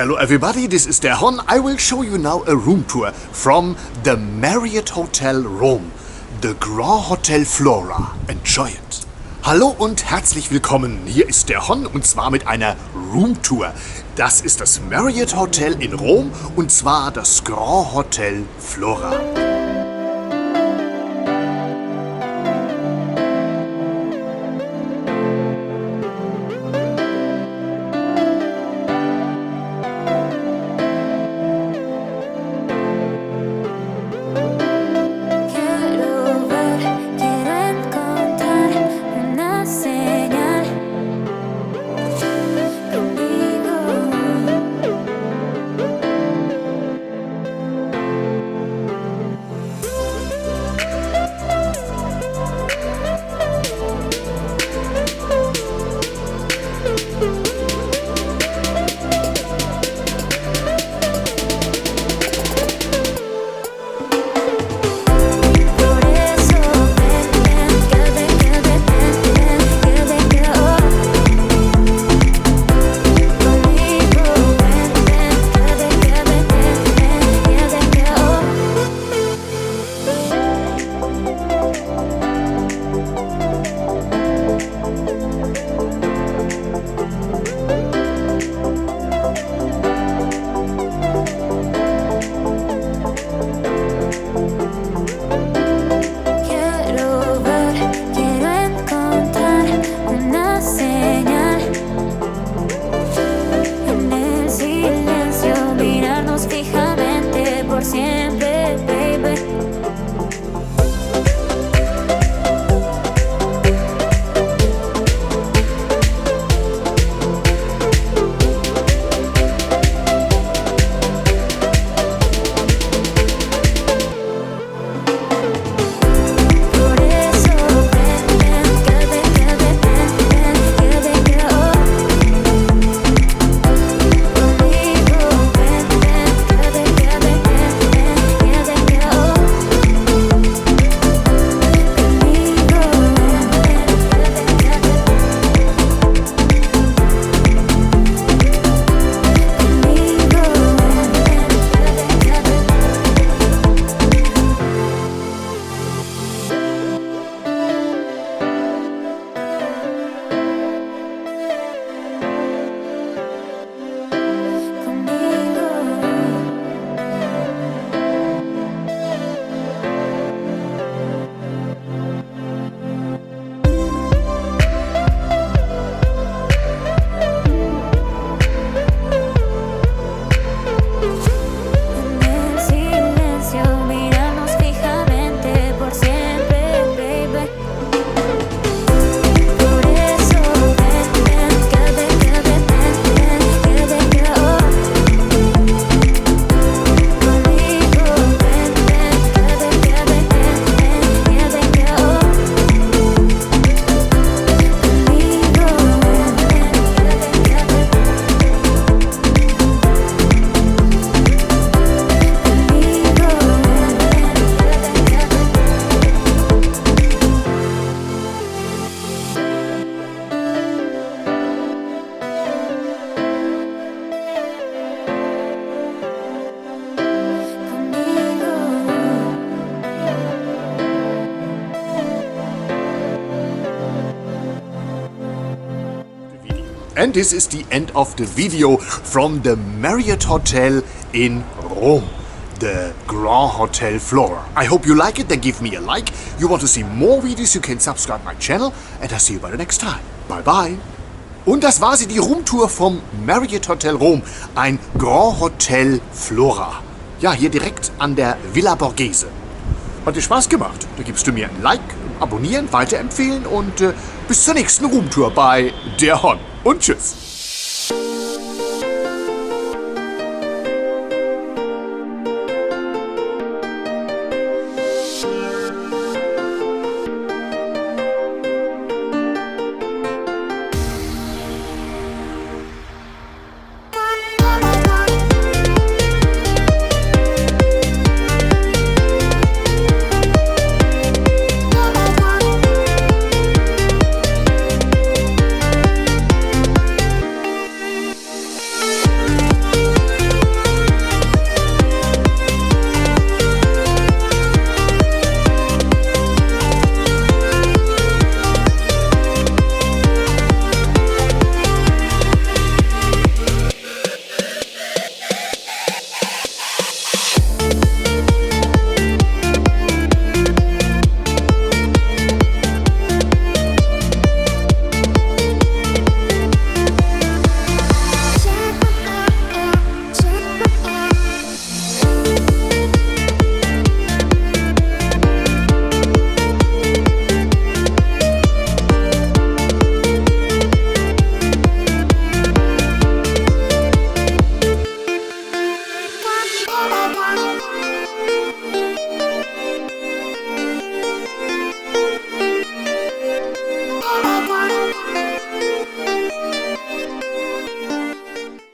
Hello everybody, this is der HON. I will show you now a room tour from the Marriott Hotel Rome, the Grand Hotel Flora. Enjoy it. Hallo und herzlich willkommen. Hier ist der HON und zwar mit einer Roomtour. Das ist das Marriott Hotel in Rom und zwar das Grand Hotel Flora. And this is the end of the video from the Marriott Hotel in Rome, the Grand Hotel Flora. I hope you like it, then give me a like. You want to see more videos, you can subscribe my channel and I'll see you by the next time. Bye bye. Und das war sie, die Roomtour vom Marriott Hotel Rome, ein Grand Hotel Flora. Ja, hier direkt an der Villa Borghese. Hat dir Spaß gemacht? Da gibst du mir ein Like, abonnieren, weiterempfehlen und bis zur nächsten Roomtour bei der HON. Und tschüss.